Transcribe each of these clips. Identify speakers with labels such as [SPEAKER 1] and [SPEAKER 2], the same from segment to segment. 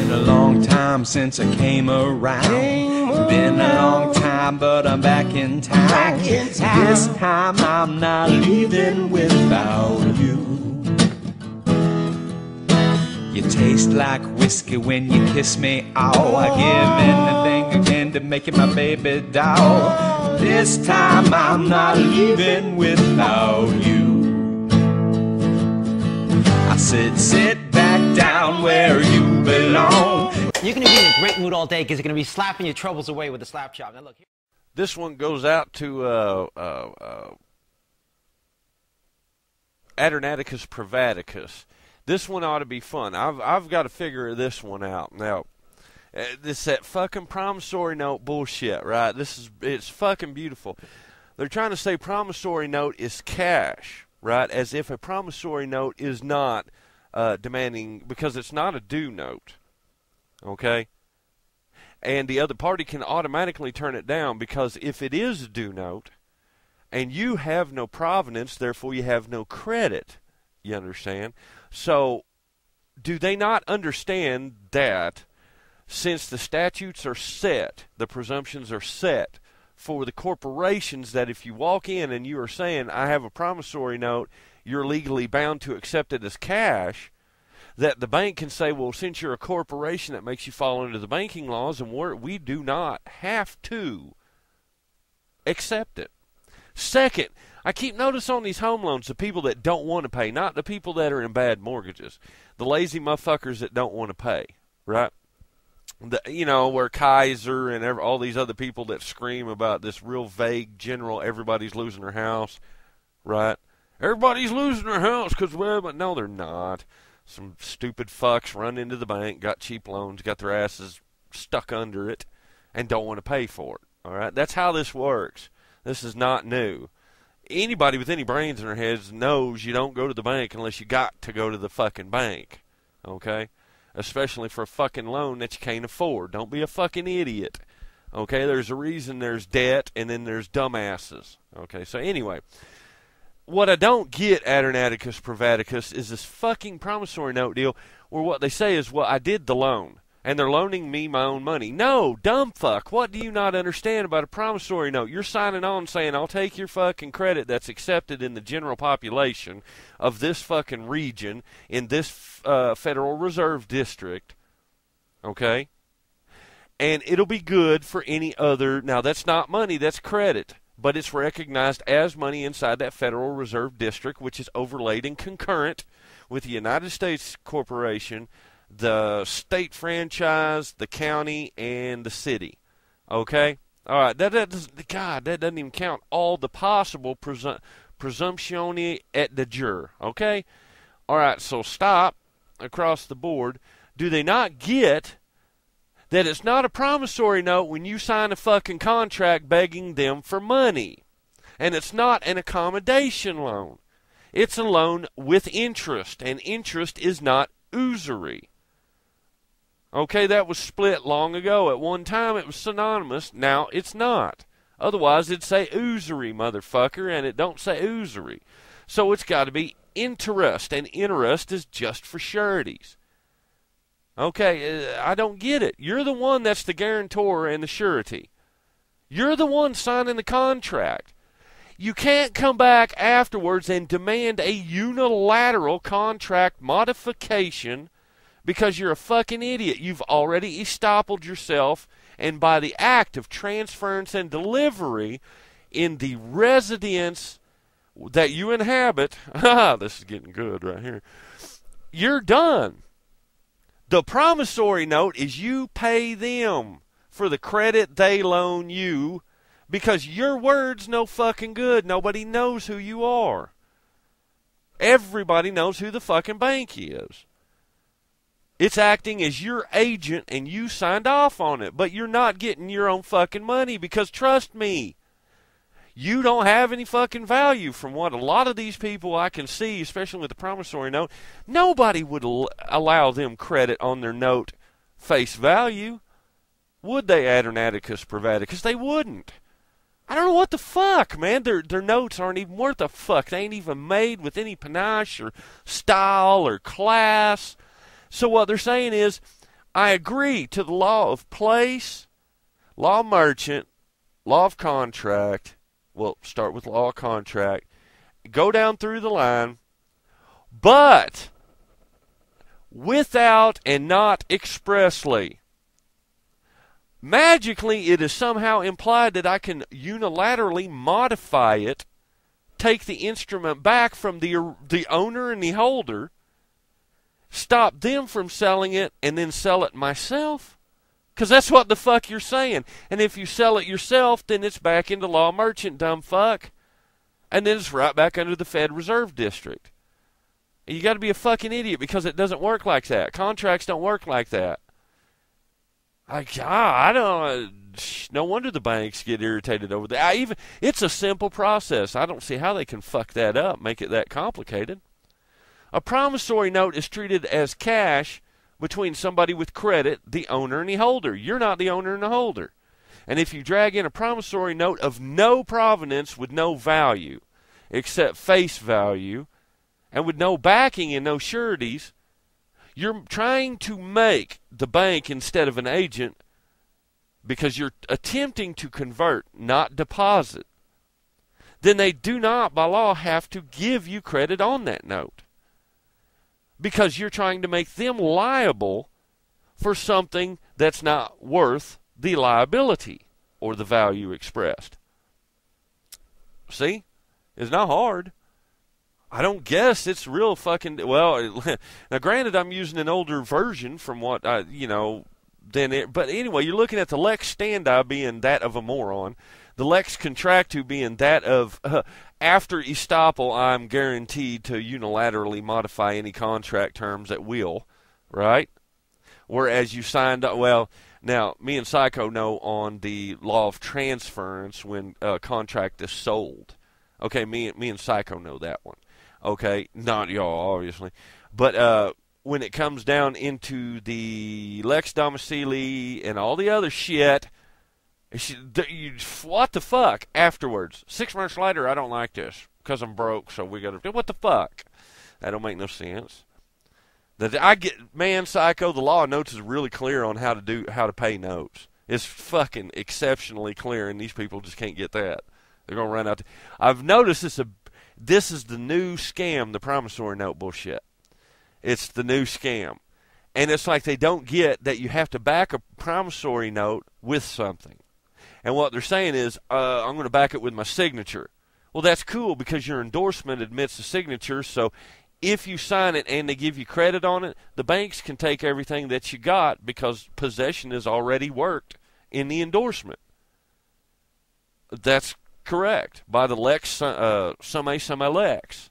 [SPEAKER 1] Been a long time since I came around. Been a long time, but I'm back in town. This time I'm not leaving without you. You taste like whiskey when you kiss me. Oh, I give anything again to make you my baby doll. This time I'm not leaving without you. I said, sit back down where you belong.
[SPEAKER 2] You're going to be in a great mood all day because you're going to be slapping your troubles away with a slap chop. Now look.
[SPEAKER 3] This one goes out to Adernaticus Privaticus. This one ought to be fun. I've got to figure this one out. Now, this that fucking promissory note bullshit, right? It's fucking beautiful. They're trying to say promissory note is cash, right? As if a promissory note is not demanding, because it's not a due note, okay? And the other party can automatically turn it down, because if it is a due note and you have no provenance, therefore you have no credit. You understand? So, do they not understand that since the statutes are set, the presumptions are set for the corporations, that if you walk in and you are saying, I have a promissory note, you're legally bound to accept it as cash, that the bank can say, well, since you're a corporation, that makes you fall under the banking laws, and we do not have to accept it. Second, I keep notice on these home loans, the people that don't want to pay, not the people that are in bad mortgages, the lazy motherfuckers that don't want to pay, right? Where Kaiser and all these other people that scream about this real vague general, everybody's losing their house, right? Everybody's losing their house because, well, but no, they're not. Some stupid fucks run into the bank, got cheap loans, got their asses stuck under it, and don't want to pay for it, all right? That's how this works. This is not new. Anybody with any brains in their heads knows you don't go to the bank unless you got to go to the fucking bank, okay? Especially for a fucking loan that you can't afford. Don't be a fucking idiot, okay? There's a reason there's debt and then there's dumbasses, okay? So anyway, what I don't get, Adernaticus Privaticus, is this fucking promissory note deal where what they say is, well, I did the loan, and they're loaning me my own money. No, dumb fuck. What do you not understand about a promissory note? You're signing on saying, I'll take your fucking credit that's accepted in the general population of this fucking region in this Federal Reserve District, okay? And it'll be good for any other. Now, that's not money, that's credit. But it's recognized as money inside that Federal Reserve District, which is overlaid and concurrent with the United States Corporation, the state franchise, the county, and the city. Okay? All right, that doesn't even count all the possible presumptioni et de jure. Okay? All right, so stop across the board. Do they not get that it's not a promissory note when you sign a fucking contract begging them for money? And it's not an accommodation loan. It's a loan with interest, and interest is not usury. Okay, that was split long ago. At one time it was synonymous. Now it's not. Otherwise it'd say usury, motherfucker, and it don't say usury. So it's got to be interest, and interest is just for sureties. Okay, I don't get it. You're the one that's the guarantor and the surety. You're the one signing the contract. You can't come back afterwards and demand a unilateral contract modification because you're a fucking idiot. You've already estoppeled yourself, and by the act of transference and delivery in the residence that you inhabit, this is getting good right here, you're done. The promissory note is you pay them for the credit they loan you, because your word's no fucking good. Nobody knows who you are. Everybody knows who the fucking bank is. It's acting as your agent, and you signed off on it, but you're not getting your own fucking money, because trust me, you don't have any fucking value. From what a lot of these people I can see, especially with the promissory note, nobody would allow them credit on their note face value. Would they, Adernaticus Privaticus? They wouldn't. I don't know what the fuck, man. Their notes aren't even worth a fuck. They ain't even made with any panache or style or class. So what they're saying is, I agree to the law of place, law of merchant, law of contract. Well, start with law of contract. Go down through the line, but without and not expressly. Magically, it is somehow implied that I can unilaterally modify it, take the instrument back from the owner and the holder, stop them from selling it, and then sell it myself? Because that's what the fuck you're saying. And if you sell it yourself, then it's back into law merchant, dumb fuck. And then it's right back under the Fed Reserve District. And you got to be a fucking idiot because it doesn't work like that. Contracts don't work like that. I don't. No wonder the banks get irritated over that. It's a simple process. I don't see how they can fuck that up, make it that complicated. A promissory note is treated as cash between somebody with credit, the owner and the holder. You're not the owner and the holder. And if you drag in a promissory note of no provenance with no value, except face value, and with no backing and no sureties, you're trying to make the bank instead of an agent because you're attempting to convert, not deposit. Then they do not, by law, have to give you credit on that note because you're trying to make them liable for something that's not worth the liability or the value expressed. See? It's not hard. I don't guess it's real fucking, well, now granted I'm using an older version from what I, but anyway, you're looking at the lex standi being that of a moron, the lex contractu being that of, after estoppel, I'm guaranteed to unilaterally modify any contract terms at will, right? Whereas you signed up, well, now, me and Psycho know on the law of transference when a contract is sold. Okay, me and Psycho know that one. Okay, not y'all, obviously. But when it comes down into the Lex Domicili and all the other shit, what the fuck afterwards? 6 months later, I don't like this because I'm broke, so we got to, what the fuck? That don't make no sense. Psycho, the law of notes is really clear on how to pay notes. It's fucking exceptionally clear, and these people just can't get that. They're going to run out. I've noticed this is the new scam, the promissory note bullshit. It's the new scam. And it's like they don't get that you have to back a promissory note with something. And what they're saying is, I'm going to back it with my signature. Well, that's cool because your endorsement admits the signature, so if you sign it and they give you credit on it, the banks can take everything that you got because possession is already worked in the endorsement. That's correct. By the lex summa lex.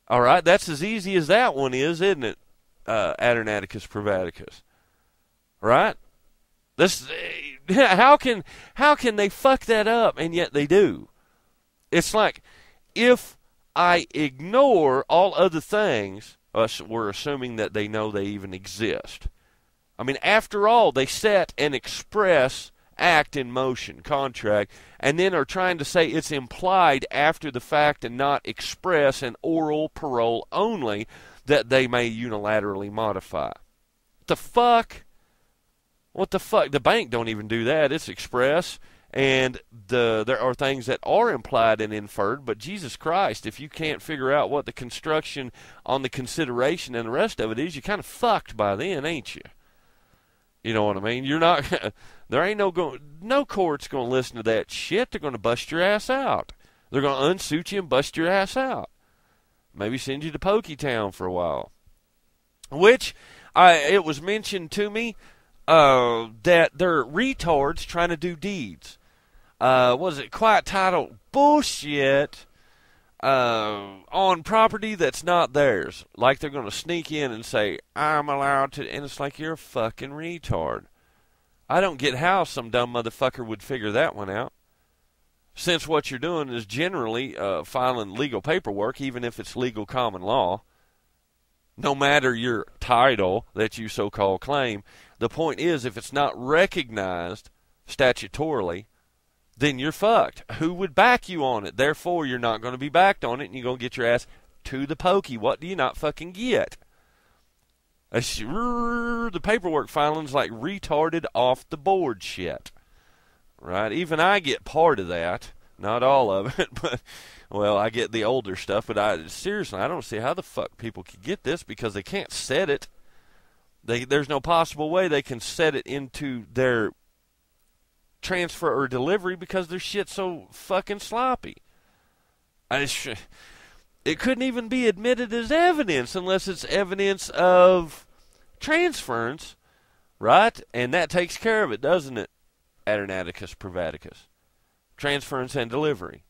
[SPEAKER 3] All right, that's as easy as that one is, isn't it? Adernaticus Privaticus. Right? How can they fuck that up and yet they do? It's like if I ignore all other things, we're assuming that they know they even exist. I mean, after all, they set an express act in motion, contract, and then are trying to say it's implied after the fact and not express and oral parole only that they may unilaterally modify. The fuck? What the fuck? The bank don't even do that. It's express. And there are things that are implied and inferred, but Jesus Christ, if you can't figure out what the construction on the consideration and the rest of it is, you're kind of fucked by then, ain't you? You know what I mean? You're not. There ain't no court's going to listen to that shit. They're going to bust your ass out. They're going to unsuit you and bust your ass out. Maybe send you to Pokey Town for a while. Which it was mentioned to me that they're retards trying to do deeds. Was it quite titled bullshit on property that's not theirs? Like they're going to sneak in and say, I'm allowed to, and it's like, you're a fucking retard. I don't get how some dumb motherfucker would figure that one out. Since what you're doing is generally filing legal paperwork, even if it's legal common law, no matter your title that you so-called claim, the point is if it's not recognized statutorily, then you're fucked. Who would back you on it? Therefore, you're not going to be backed on it, and you're going to get your ass to the pokey. What do you not fucking get? The paperwork filing's like retarded off the board shit. Right? Even I get part of that. Not all of it, but, well, I get the older stuff. But seriously, I don't see how the fuck people could get this because they can't set it. There's no possible way they can set it into their transfer or delivery because their shit's so fucking sloppy. It couldn't even be admitted as evidence unless it's evidence of transference, right? And that takes care of it, doesn't it? Aeronaticus privaticus. Transference and delivery.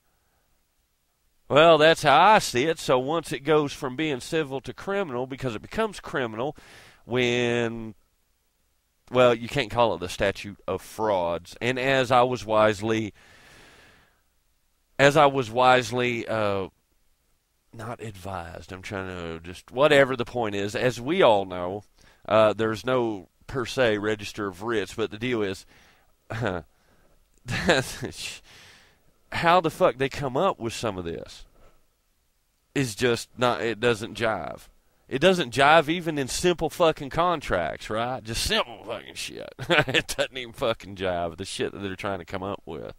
[SPEAKER 3] Well, that's how I see it. So once it goes from being civil to criminal, because it becomes criminal when, well, you can't call it the statute of frauds. And as I was wisely not advised, I'm trying to just, whatever the point is, as we all know, there's no per se register of writs, but the deal is, how the fuck they come up with some of this is just not, it doesn't jive. It doesn't jive even in simple fucking contracts, right? Just simple fucking shit. It doesn't even fucking jive, the shit that they're trying to come up with.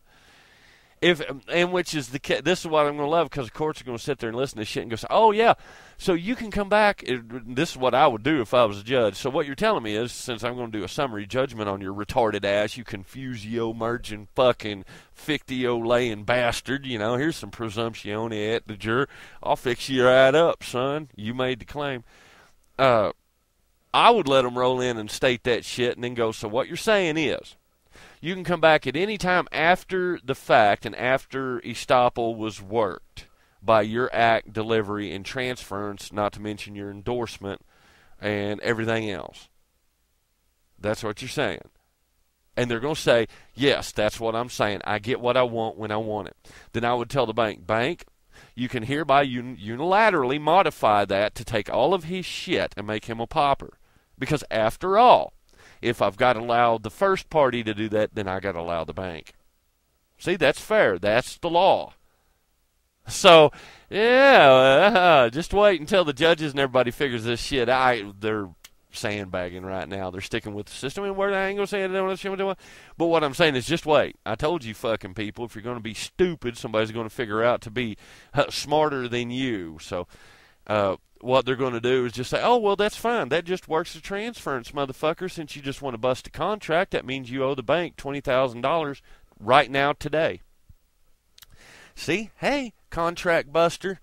[SPEAKER 3] Which is this is what I'm going to love, because the courts are going to sit there and listen to shit and go, oh yeah, so you can come back. This is what I would do if I was a judge. So what you're telling me is, since I'm going to do a summary judgment on your retarded ass, you confusio merging fucking fictio laying bastard, here's some presumptione et the jur. I'll fix you right up, son. You made the claim. I would let them roll in and state that shit and then go, so what you're saying is, you can come back at any time after the fact and after estoppel was worked by your act, delivery, and transference, not to mention your endorsement and everything else. That's what you're saying. And they're going to say, yes, that's what I'm saying. I get what I want when I want it. Then I would tell the bank, you can hereby unilaterally modify that to take all of his shit and make him a pauper. Because after all, if I've got to allow the first party to do that, then I got to allow the bank. See, that's fair. That's the law. So, yeah, just wait until the judges and everybody figures this shit out. They're sandbagging right now. They're sticking with the system, and where I ain't going to say it. But what I'm saying is just wait. I told you fucking people, if you're going to be stupid, somebody's going to figure out to be smarter than you. So, what they're going to do is just say, oh, well, that's fine. That just works as transference, motherfucker. Since you just want to bust a contract, that means you owe the bank $20,000 right now, today. See? Hey, contract buster.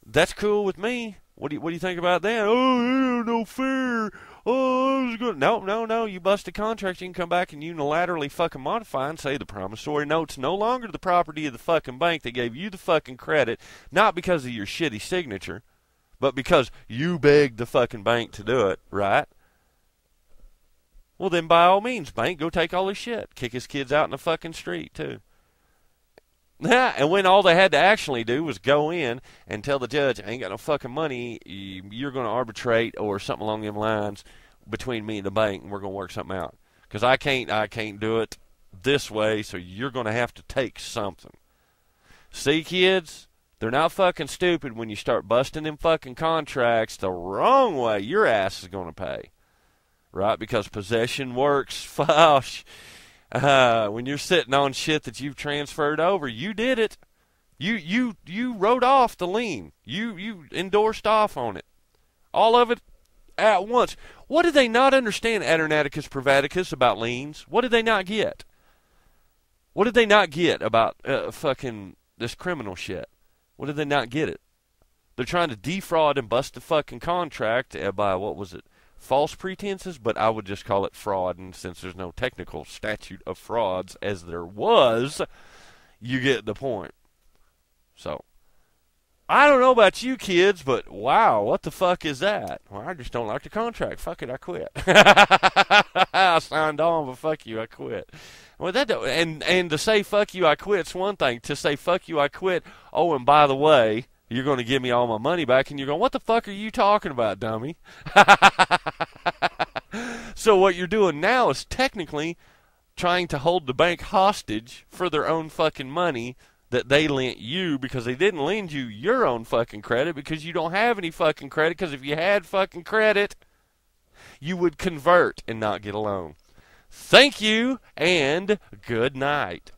[SPEAKER 3] That's cool with me. What do you think about that? Oh, yeah, no fair. Oh, I was good. No. You bust a contract, you can come back and unilaterally fucking modify and say the promissory note's no longer the property of the fucking bank that gave you the fucking credit, not because of your shitty signature, but because you begged the fucking bank to do it, right? Well, then by all means, bank, go take all his shit. Kick his kids out in the fucking street, too. Yeah, and when all they had to actually do was go in and tell the judge, I ain't got no fucking money, you're going to arbitrate or something along them lines between me and the bank, and we're going to work something out. Because I can't do it this way, so you're going to have to take something. See, kids? They're not fucking stupid when you start busting them fucking contracts the wrong way. Your ass is going to pay. Right? Because possession works. When you're sitting on shit that you've transferred over, you did it. You wrote off the lien. You endorsed off on it. All of it at once. What did they not understand, Aeronaticus privaticus, about liens? What did they not get? What did they not get about fucking this criminal shit? What did they not get it? They're trying to defraud and bust the fucking contract by, what was it, false pretenses? But I would just call it fraud, and since there's no technical statute of frauds as there was, you get the point. So, I don't know about you kids, but wow, what the fuck is that? Well, I just don't like the contract. Fuck it, I quit. I signed on, but fuck you, I quit. Well, and to say fuck you, I quit's one thing. To say fuck you, I quit, oh, and by the way, you're going to give me all my money back, and you're going, what the fuck are you talking about, dummy? So what you're doing now is technically trying to hold the bank hostage for their own fucking money that they lent you, because they didn't lend you your own fucking credit because you don't have any fucking credit, because if you had fucking credit, you would convert and not get a loan. Thank you, and good night.